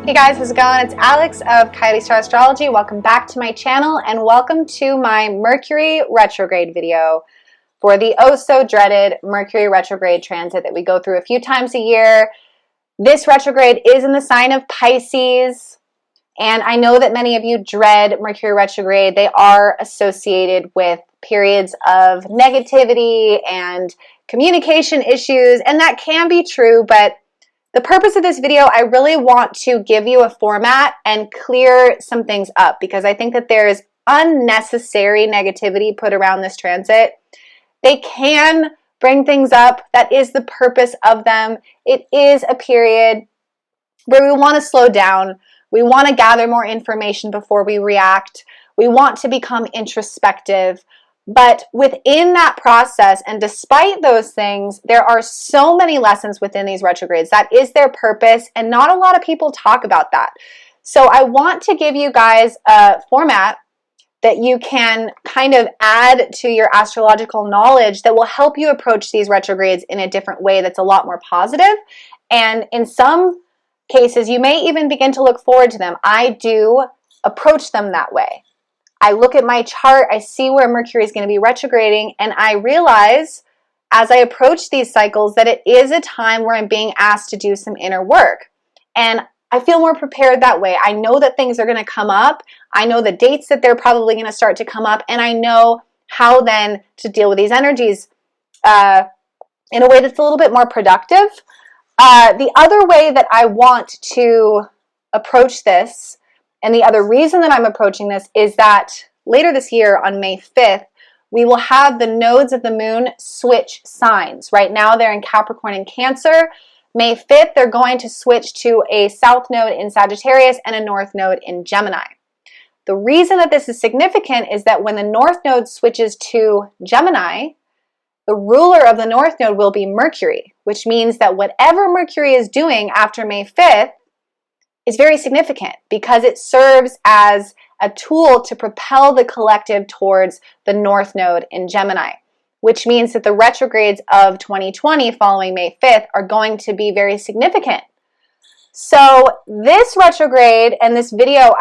Hey guys, how's it going? It's Alex of Coyote Star Astrology. Welcome back to my channel and welcome to my Mercury retrograde video for the oh-so-dreaded Mercury retrograde transit that we go through a few times a year. This retrograde is in the sign of Pisces, and I know that many of you dread Mercury retrograde. They are associated with periods of negativity and communication issues, and that can be true, but the purpose of this video, I really want to give you a format and clear some things up because I think that there is unnecessary negativity put around this transit. They can bring things up. That is the purpose of them. It is a period where we want to slow down. We want to gather more information before we react. We want to become introspective. But within that process, and despite those things, there are so many lessons within these retrogrades. That is their purpose, and not a lot of people talk about that. So I want to give you guys a format that you can kind of add to your astrological knowledge that will help you approach these retrogrades in a different way that's a lot more positive. And in some cases, you may even begin to look forward to them. I do approach them that way. I look at my chart, I see where Mercury is going to be retrograding, and I realize as I approach these cycles that it is a time where I'm being asked to do some inner work. And I feel more prepared that way. I know that things are going to come up. I know the dates that they're probably going to start to come up, and I know how then to deal with these energies in a way that's a little bit more productive. The other way that I want to approach this, and the other reason that I'm approaching this, is that later this year on May 5th, we will have the nodes of the moon switch signs. Right now they're in Capricorn and Cancer. May 5th, they're going to switch to a south node in Sagittarius and a north node in Gemini. The reason that this is significant is that when the north node switches to Gemini, the ruler of the north node will be Mercury, which means that whatever Mercury is doing after May 5th is very significant because it serves as a tool to propel the collective towards the north node in Gemini, which means that the retrogrades of 2020 following May 5th are going to be very significant. So this retrograde and this video,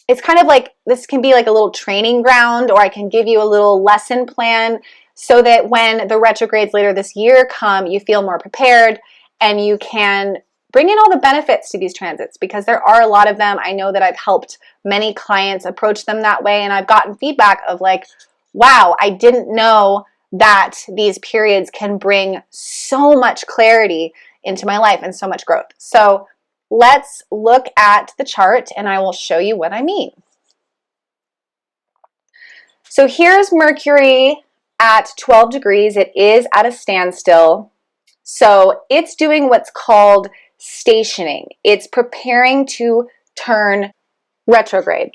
it's kind of like, this can be like a little training ground, or I can give you a little lesson plan so that when the retrogrades later this year come, you feel more prepared and you can bring in all the benefits to these transits, because there are a lot of them. I know that I've helped many clients approach them that way, and I've gotten feedback of like, wow, I didn't know that these periods can bring so much clarity into my life and so much growth. So let's look at the chart and I will show you what I mean. So here's Mercury at 12 degrees. It is at a standstill. So it's doing what's called stationing. It's preparing to turn retrograde.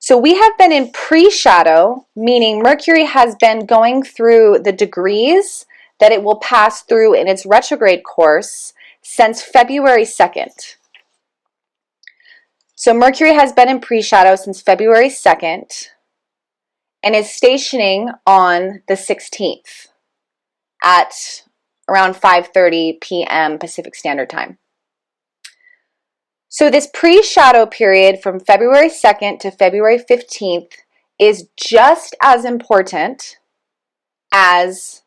So we have been in pre-shadow, meaning Mercury has been going through the degrees that it will pass through in its retrograde course since February 2nd. So Mercury has been in pre-shadow since February 2nd and is stationing on the 16th at around 5:30 p.m. Pacific Standard Time. So this pre-shadow period from February 2nd to February 15th is just as important as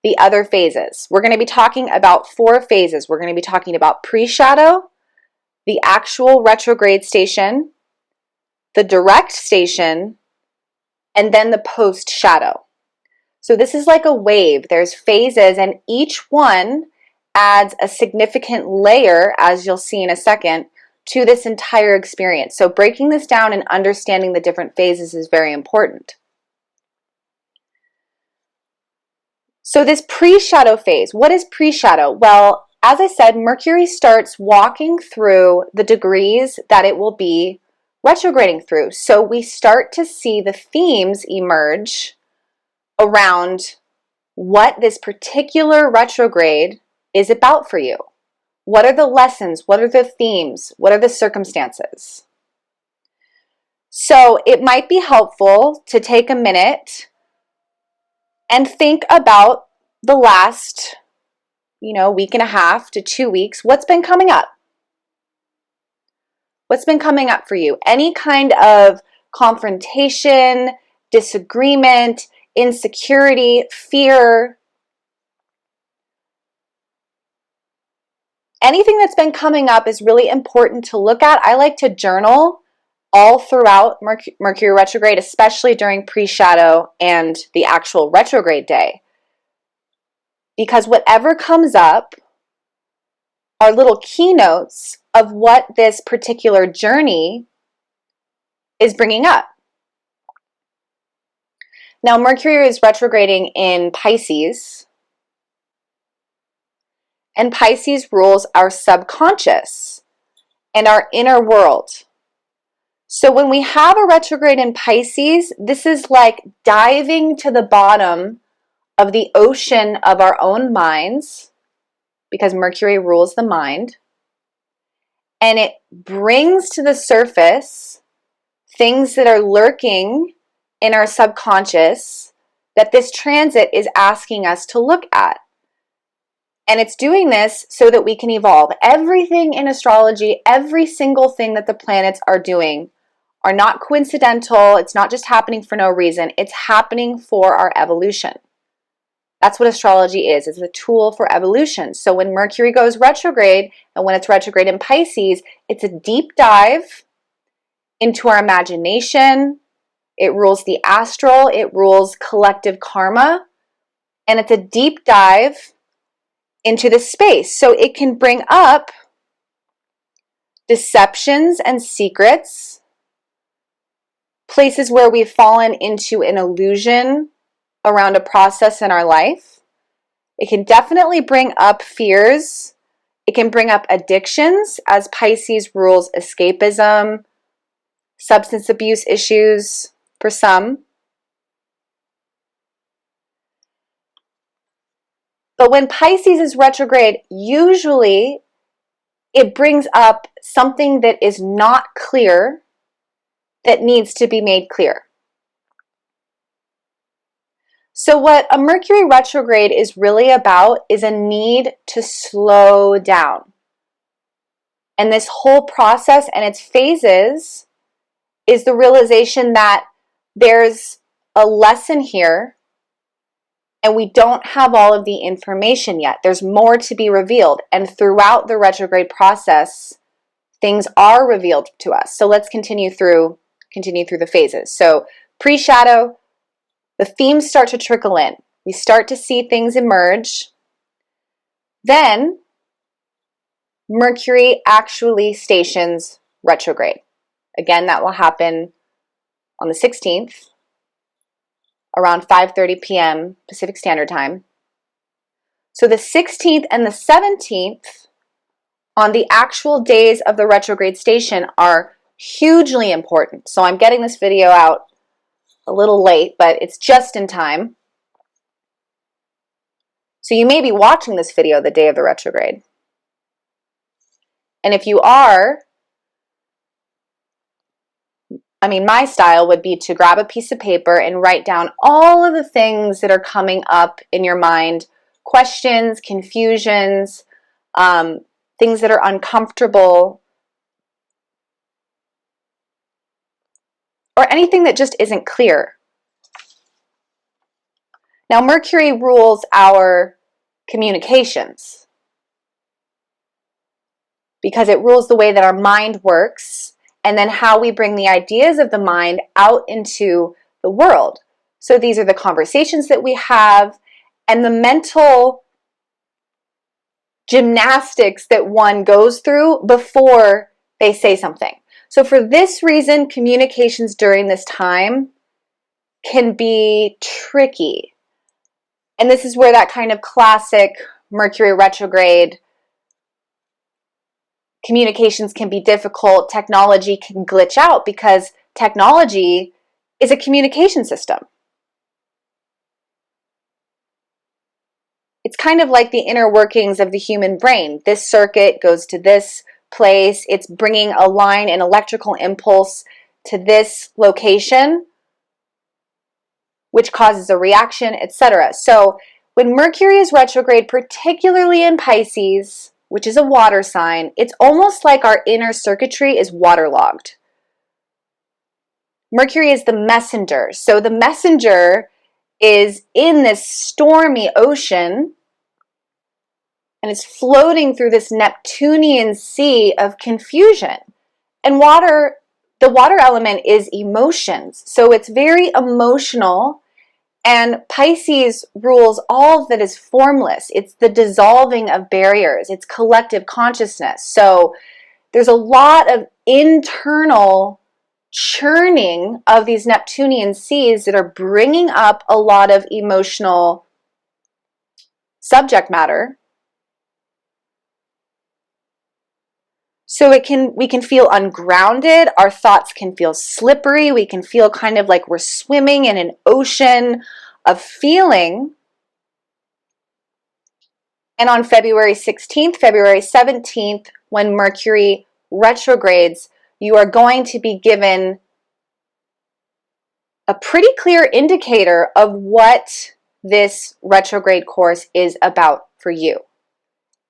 the other phases. We're going to be talking about 4 phases. We're going to be talking about pre-shadow, the actual retrograde station, the direct station, and then the post-shadow. So this is like a wave. There's phases, and each one adds a significant layer, as you'll see in a second, to this entire experience. So breaking this down and understanding the different phases is very important. So this pre-shadow phase, what is pre-shadow? Well, as I said, Mercury starts walking through the degrees that it will be retrograding through. So we start to see the themes emerge around what this particular retrograde is about for you. What are the lessons? What are the themes? What are the circumstances? So it might be helpful to take a minute and think about the last week and a half to 2 weeks, what's been coming up? What's been coming up for you? Any kind of confrontation, disagreement, insecurity, fear, anything that's been coming up is really important to look at. I like to journal all throughout Mercury retrograde, especially during pre-shadow and the actual retrograde day. Because whatever comes up are little keynotes of what this particular journey is bringing up. Now, Mercury is retrograding in Pisces, and Pisces rules our subconscious and our inner world. So when we have a retrograde in Pisces, this is like diving to the bottom of the ocean of our own minds, because Mercury rules the mind, and it brings to the surface things that are lurking in our subconscious that this transit is asking us to look at. And it's doing this so that we can evolve. Everything in astrology, every single thing that the planets are doing are not coincidental. It's not just happening for no reason. It's happening for our evolution. That's what astrology is. It's a tool for evolution. So when Mercury goes retrograde, and when it's retrograde in Pisces, it's a deep dive into our imagination. It rules the astral. It rules collective karma. And it's a deep dive into the space. So it can bring up deceptions and secrets, places where we've fallen into an illusion around a process in our life. It can definitely bring up fears. It can bring up addictions, as Pisces rules escapism, substance abuse issues for some. But when Pisces is retrograde, usually it brings up something that is not clear that needs to be made clear. So what a Mercury retrograde is really about is a need to slow down. And this whole process and its phases is the realization that there's a lesson here and we don't have all of the information yet. There's more to be revealed. And throughout the retrograde process, things are revealed to us. So let's continue through the phases. So pre-shadow, the themes start to trickle in. We start to see things emerge. Then Mercury actually stations retrograde. Again, that will happen on the 16th, around 5:30 p.m. Pacific Standard Time. So the 16th and the 17th, on the actual days of the retrograde station, are hugely important. So I'm getting this video out a little late, but it's just in time. So you may be watching this video the day of the retrograde. And if you are, my style would be to grab a piece of paper and write down all of the things that are coming up in your mind, questions, confusions, things that are uncomfortable, or anything that just isn't clear. Now, Mercury rules our communications because it rules the way that our mind works and then how we bring the ideas of the mind out into the world. So these are the conversations that we have and the mental gymnastics that one goes through before they say something. So for this reason, communications during this time can be tricky. And this is where that kind of classic Mercury retrograde, communications can be difficult, technology can glitch out, because technology is a communication system. It's kind of like the inner workings of the human brain. This circuit goes to this place. It's bringing a line, an electrical impulse to this location, which causes a reaction, etc. So When Mercury is retrograde, particularly in Pisces, which is a water sign, it's almost like our inner circuitry is waterlogged. Mercury is the messenger. So the messenger is in this stormy ocean and it's floating through this Neptunian sea of confusion. And water, the water element is emotions. So it's very emotional. And Pisces rules all that is formless. It's the dissolving of barriers. It's collective consciousness. So there's a lot of internal churning of these Neptunian seas that are bringing up a lot of emotional subject matter. So we can feel ungrounded. Our thoughts can feel slippery. We can feel kind of like we're swimming in an ocean of feeling. And on February 16th, February 17th, when Mercury retrogrades, you are going to be given a pretty clear indicator of what this retrograde course is about for you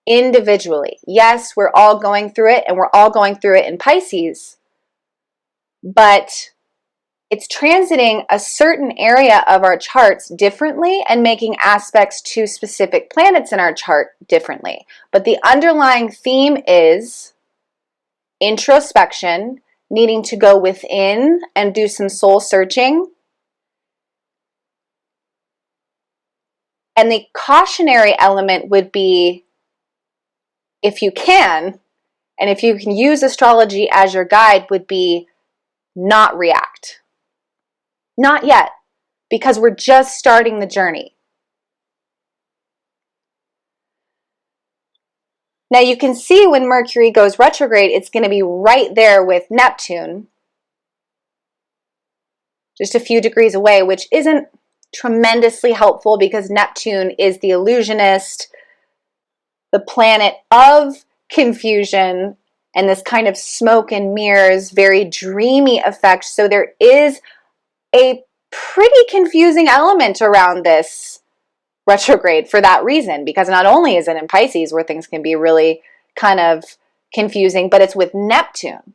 individually. Yes, we're all going through it, and we're all going through it in Pisces, but it's transiting a certain area of our charts differently and making aspects to specific planets in our chart differently. But the underlying theme is introspection, needing to go within and do some soul searching. And the cautionary element would be, if you can, and if you can use astrology as your guide, would be not react. Not yet, because we're just starting the journey. Now you can see when Mercury goes retrograde, it's going to be right there with Neptune, just a few degrees away, which isn't tremendously helpful because Neptune is the illusionist, the planet of confusion, and this kind of smoke and mirrors, very dreamy effect. So there is a pretty confusing element around this retrograde for that reason, because not only is it in Pisces where things can be really kind of confusing, but it's with Neptune.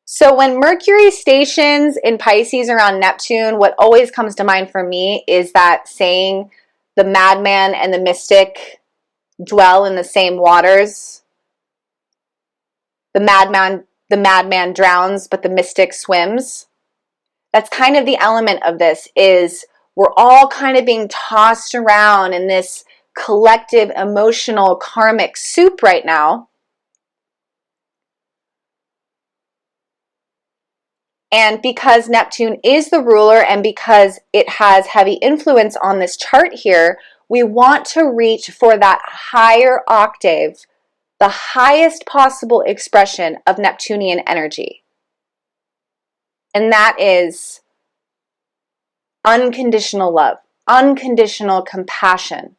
So when Mercury stations in Pisces around Neptune, what always comes to mind for me is that saying, the madman and the mystic dwell in the same waters. The madman drowns, but the mystic swims. That's kind of the element of this, is we're all kind of being tossed around in this collective emotional karmic soup right now. And because Neptune is the ruler and because it has heavy influence on this chart here, we want to reach for that higher octave, the highest possible expression of Neptunian energy. And that is unconditional love, unconditional compassion.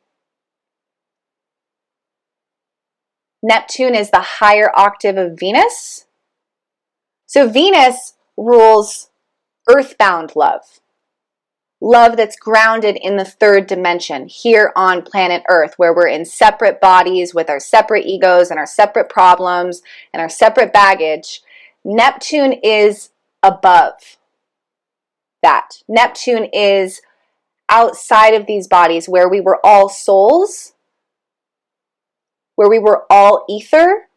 Neptune is the higher octave of Venus. So Venus rules earthbound love. Love that's grounded in the third dimension, here on planet Earth, where we're in separate bodies with our separate egos and our separate problems and our separate baggage. Neptune is above that. Neptune is outside of these bodies, where we were all souls, where we were all ether.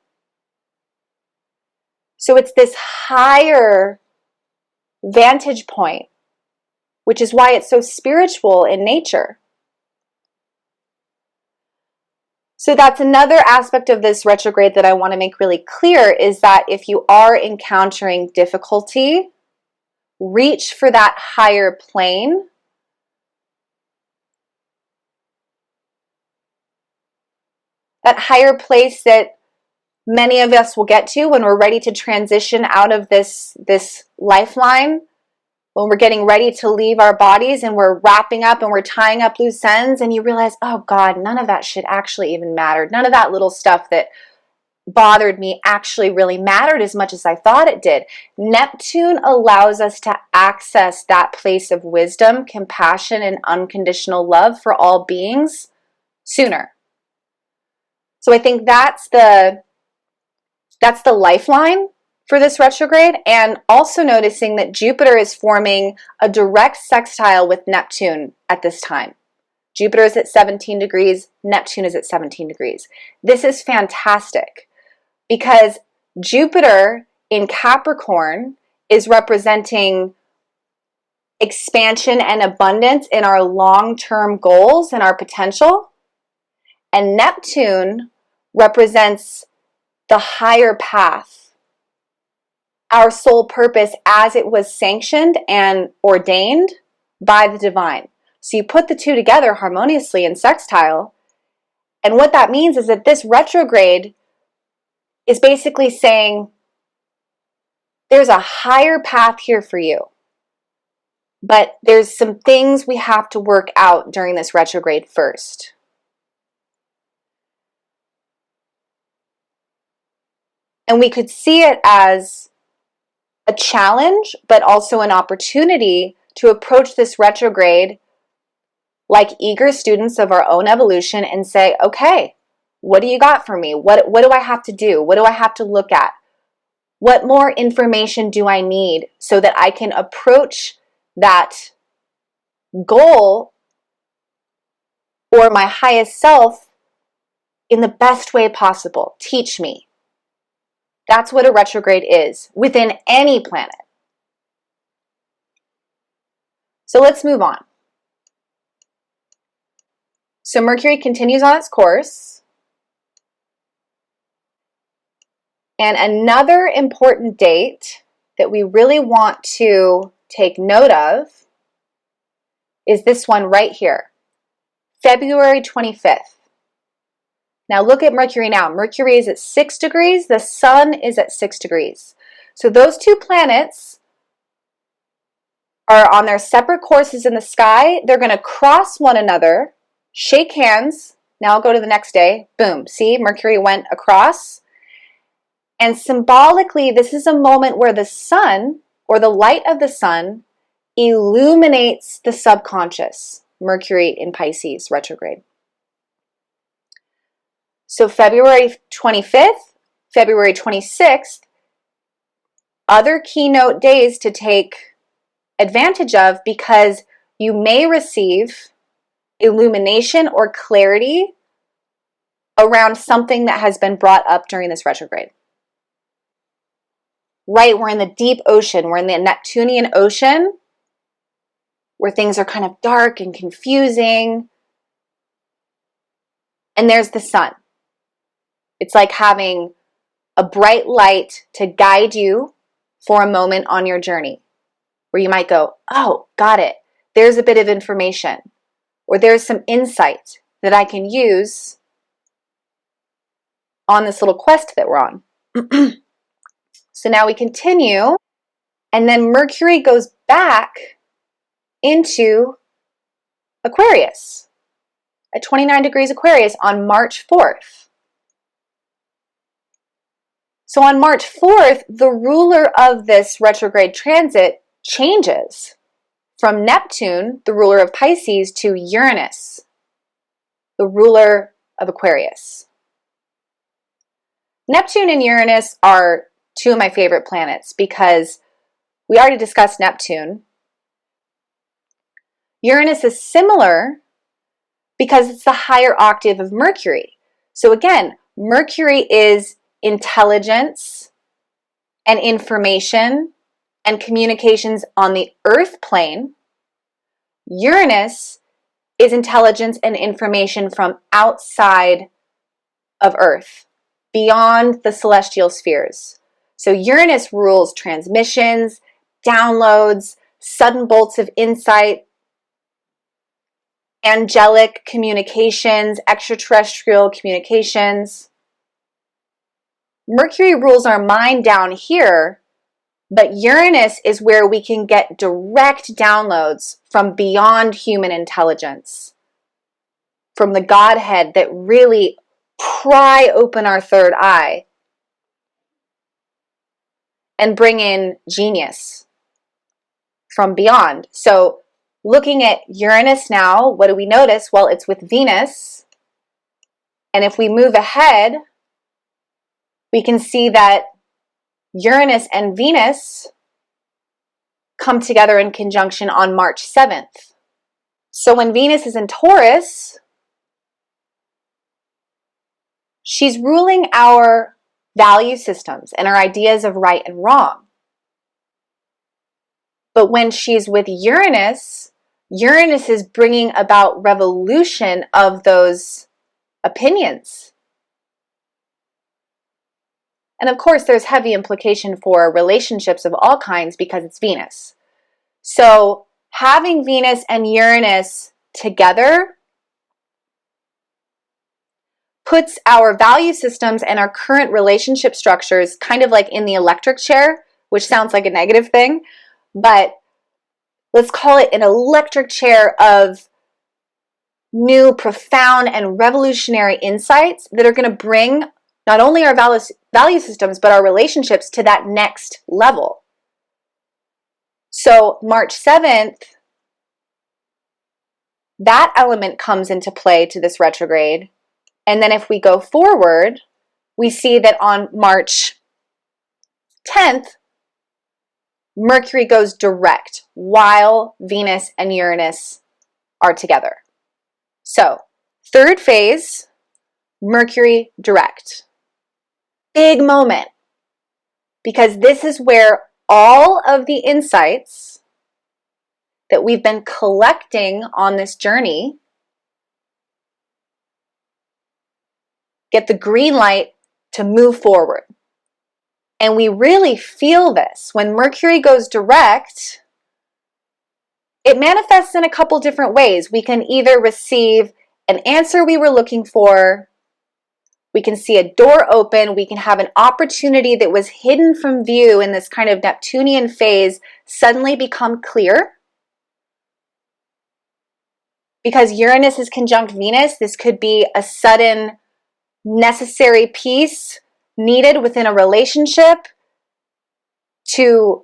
So it's this higher vantage point, which is why it's so spiritual in nature. So that's another aspect of this retrograde that I want to make really clear, is that if you are encountering difficulty, reach for that higher plane. That higher place that many of us will get to when we're ready to transition out of this lifeline, when we're getting ready to leave our bodies and we're wrapping up and we're tying up loose ends, and you realize, oh God, none of that should actually even matter. None of that little stuff that bothered me actually really mattered as much as I thought it did. Neptune allows us to access that place of wisdom, compassion, and unconditional love for all beings sooner. So I think that's the lifeline for this retrograde, and also noticing that Jupiter is forming a direct sextile with Neptune at this time. Jupiter is at 17 degrees, Neptune is at 17 degrees. This is fantastic because Jupiter in Capricorn is representing expansion and abundance in our long-term goals and our potential. And Neptune represents the higher path, our soul purpose as it was sanctioned and ordained by the divine. So you put the two together harmoniously in sextile, and what that means is that this retrograde is basically saying there's a higher path here for you, but there's some things we have to work out during this retrograde first. And we could see it as a challenge, but also an opportunity to approach this retrograde like eager students of our own evolution and say, okay, what do you got for me? What do I have to do? What do I have to look at? What more information do I need so that I can approach that goal or my highest self in the best way possible? Teach me. That's what a retrograde is within any planet. So let's move on. So Mercury continues on its course. And another important date that we really want to take note of is this one right here, February 25th. Now look at Mercury now. Mercury is at 6 degrees. The Sun is at 6 degrees. So those two planets are on their separate courses in the sky. They're going to cross one another, shake hands. Now I'll go to the next day. Boom. See, Mercury went across. And symbolically, this is a moment where the sun, or the light of the sun, illuminates the subconscious. Mercury in Pisces retrograde. So February 25th, February 26th, other keynote days to take advantage of, because you may receive illumination or clarity around something that has been brought up during this retrograde. Right, we're in the deep ocean, we're in the Neptunian ocean, where things are kind of dark and confusing. And there's the sun. It's like having a bright light to guide you for a moment on your journey, where you might go, oh, got it. There's a bit of information, or there's some insight that I can use on this little quest that we're on. So now we continue, and then Mercury goes back into Aquarius at 29 degrees Aquarius on March 4th. So on March 4th, the ruler of this retrograde transit changes from Neptune, the ruler of Pisces, to Uranus, the ruler of Aquarius. Neptune and Uranus are two of my favorite planets because we already discussed Neptune. Uranus is similar because it's the higher octave of Mercury. So again, Mercury is intelligence and information and communications on the earth plane. Uranus is intelligence and information from outside of Earth, beyond the celestial spheres. So Uranus rules transmissions, downloads, sudden bolts of insight, angelic communications, extraterrestrial communications. Mercury rules our mind down here, but Uranus is where we can get direct downloads from beyond human intelligence, from the Godhead that really pry open our third eye and bring in genius from beyond. So looking at Uranus now, what do we notice? Well, it's with Venus. And if we move ahead, we can see that Uranus and Venus come together in conjunction on March 7th. So when Venus is in Taurus, she's ruling our value systems and our ideas of right and wrong. But when she's with Uranus, Uranus is bringing about revolution of those opinions. And of course, there's heavy implication for relationships of all kinds because it's Venus. So having Venus and Uranus together puts our value systems and our current relationship structures kind of like in the electric chair, which sounds like a negative thing, but let's call it an electric chair of new, profound, and revolutionary insights that are going to bring not only our value systems, but our relationships to that next level. So March 7th, that element comes into play to this retrograde. And then if we go forward, we see that on March 10th, Mercury goes direct while Venus and Uranus are together. So, third phase, Mercury direct. Big moment, because this is where all of the insights that we've been collecting on this journey get the green light to move forward. And we really feel this. When Mercury goes direct, it manifests in a couple different ways. We can either receive an answer we were looking for, we can see a door open, we can have an opportunity that was hidden from view in this kind of Neptunian phase suddenly become clear. Because Uranus is conjunct Venus, this could be a sudden necessary piece needed within a relationship to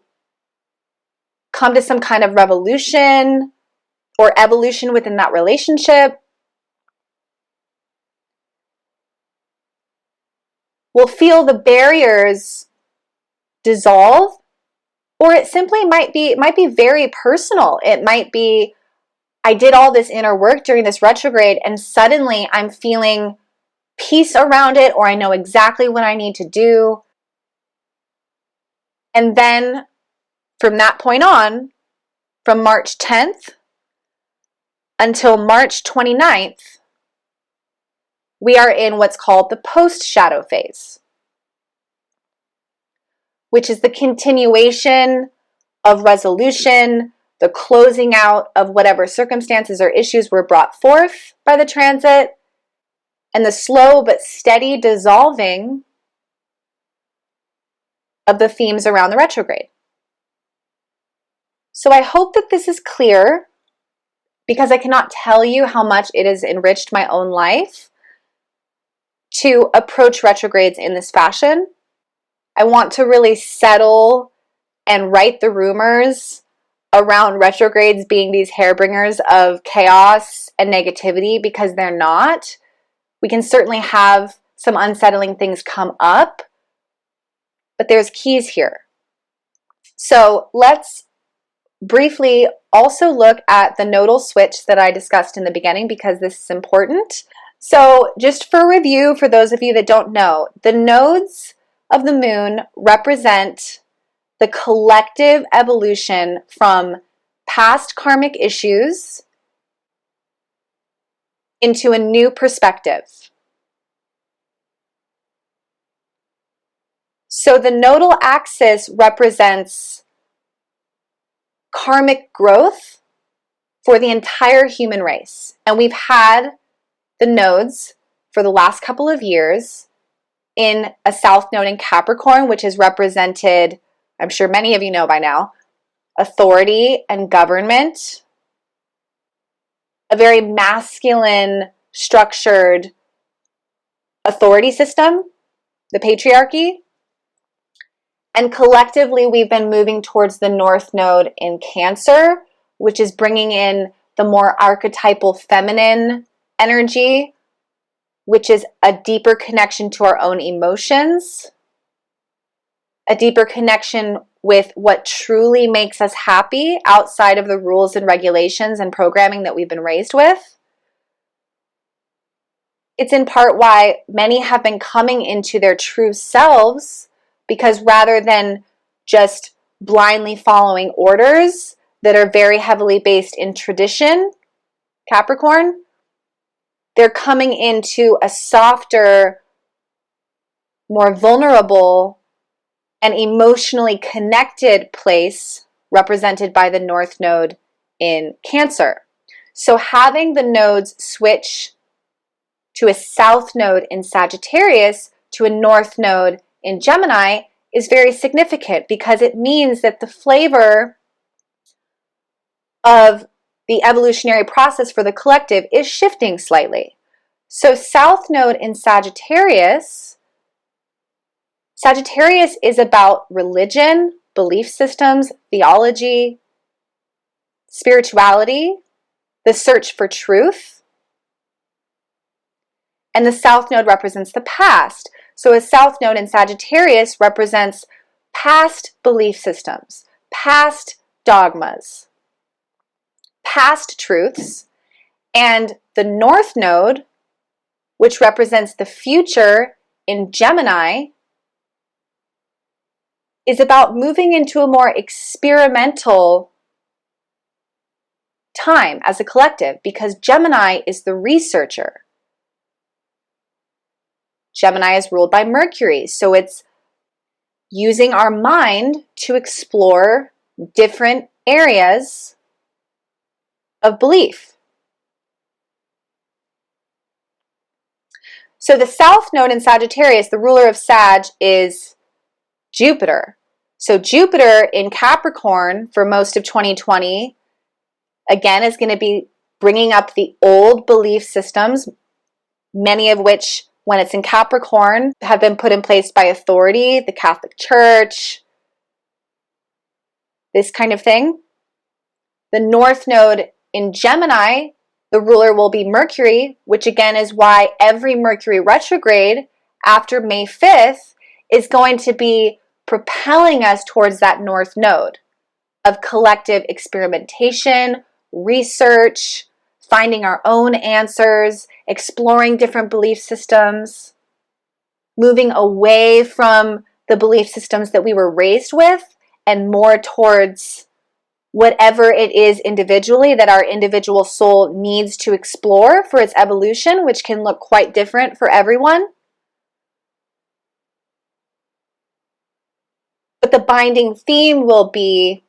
come to some kind of revolution or evolution within that relationship. We'll feel the barriers dissolve, or it simply might be very personal. It might be, I did all this inner work during this retrograde and suddenly I'm feeling peace around it, or I know exactly what I need to do. And then from that point on, from March 10th until March 29th, we are in what's called the post-shadow phase, which is the continuation of resolution, the closing out of whatever circumstances or issues were brought forth by the transit, and the slow but steady dissolving of the themes around the retrograde. So I hope that this is clear, because I cannot tell you how much it has enriched my own life to approach retrogrades in this fashion. I want to really settle and right the rumors around retrogrades being these hairbringers of chaos and negativity, because they're not. We can certainly have some unsettling things come up, but there's keys here. So let's briefly also look at the nodal switch that I discussed in the beginning, because this is important. So just for review, for those of you that don't know, the nodes of the moon represent the collective evolution from past karmic issues into a new perspective. So the nodal axis represents karmic growth for the entire human race. And we've had the nodes for the last couple of years in a south node in Capricorn, which is represented, I'm sure many of you know by now, authority and government, a very masculine, structured authority system, the patriarchy. And collectively, we've been moving towards the North Node in Cancer, which is bringing in the more archetypal feminine energy, which is a deeper connection to our own emotions, a deeper connection with what truly makes us happy outside of the rules and regulations and programming that we've been raised with. It's in part why many have been coming into their true selves, because rather than just blindly following orders that are very heavily based in tradition, Capricorn, they're coming into a softer, more vulnerable, and emotionally connected place represented by the North Node in Cancer. So having the nodes switch to a South Node in Sagittarius to a North Node in Gemini is very significant, because it means that the flavor of the evolutionary process for the collective is shifting slightly. So South Node in Sagittarius is about religion, belief systems, theology, spirituality, the search for truth. And the South Node represents the past. So a South Node in Sagittarius represents past belief systems, past dogmas, past truths. And the North Node, which represents the future in Gemini, is about moving into a more experimental time as a collective, because Gemini is the researcher. Gemini is ruled by Mercury, so it's using our mind to explore different areas of belief. So the South Node in Sagittarius, the ruler of Sag, is Jupiter. So Jupiter in Capricorn for most of 2020, again, is going to be bringing up the old belief systems, many of which, when it's in Capricorn, have been put in place by authority, the Catholic Church, this kind of thing. The North Node in Gemini, the ruler will be Mercury, which again is why every Mercury retrograde after May 5th is going to be propelling us towards that North Node of collective experimentation, research, finding our own answers, exploring different belief systems, moving away from the belief systems that we were raised with and more towards whatever it is individually that our individual soul needs to explore for its evolution, which can look quite different for everyone. But the binding theme will be,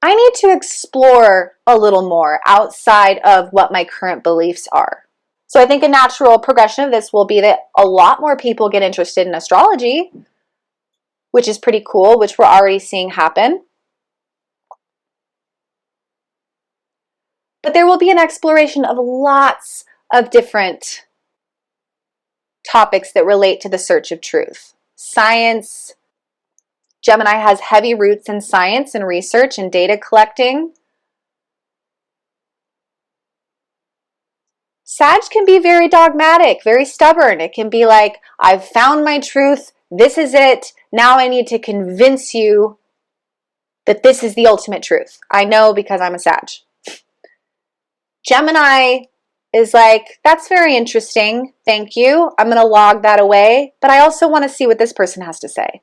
I need to explore a little more outside of what my current beliefs are. So I think a natural progression of this will be that a lot more people get interested in astrology, which is pretty cool, which we're already seeing happen. But there will be an exploration of lots of different topics that relate to the search of truth. Science. Gemini has heavy roots in science and research and data collecting. Sag can be very dogmatic, very stubborn. It can be like, I've found my truth. This is it. Now I need to convince you that this is the ultimate truth. I know because I'm a Sag. Gemini is like, that's very interesting. Thank you. I'm going to log that away. But I also want to see what this person has to say.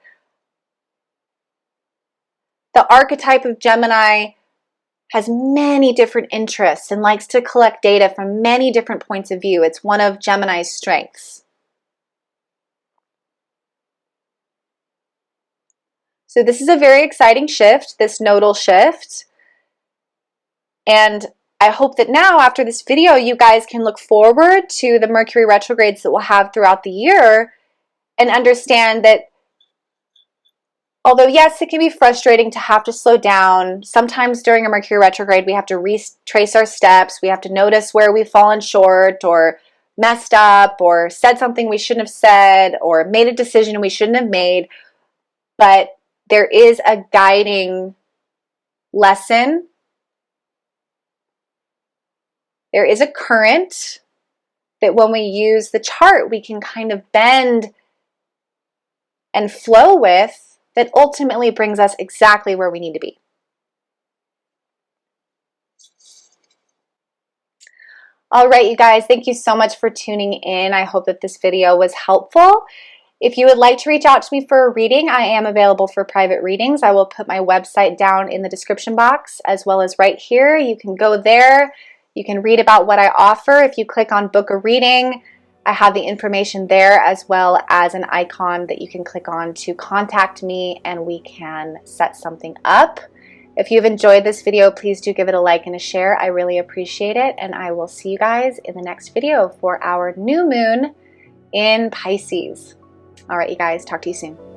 The archetype of Gemini has many different interests and likes to collect data from many different points of view. It's one of Gemini's strengths. So this is a very exciting shift, this nodal shift. And I hope that now, after this video, you guys can look forward to the Mercury retrogrades that we'll have throughout the year and understand that although, yes, it can be frustrating to have to slow down. Sometimes during a Mercury retrograde, we have to retrace our steps. We have to notice where we've fallen short or messed up or said something we shouldn't have said or made a decision we shouldn't have made. but there is a guiding lesson. There is a current that when we use the chart, we can kind of bend and flow with, that ultimately brings us exactly where we need to be. All right, you guys, thank you so much for tuning in. I hope that this video was helpful. If you would like to reach out to me for a reading, I am available for private readings. I will put my website down in the description box as well as right here. You can go there. You can read about what I offer. If you click on book a reading, I have the information there as well as an icon that you can click on to contact me and we can set something up. If you've enjoyed this video, please do give it a like and a share. I really appreciate it. And I will see you guys in the next video for our new moon in Pisces. All right, you guys, talk to you soon.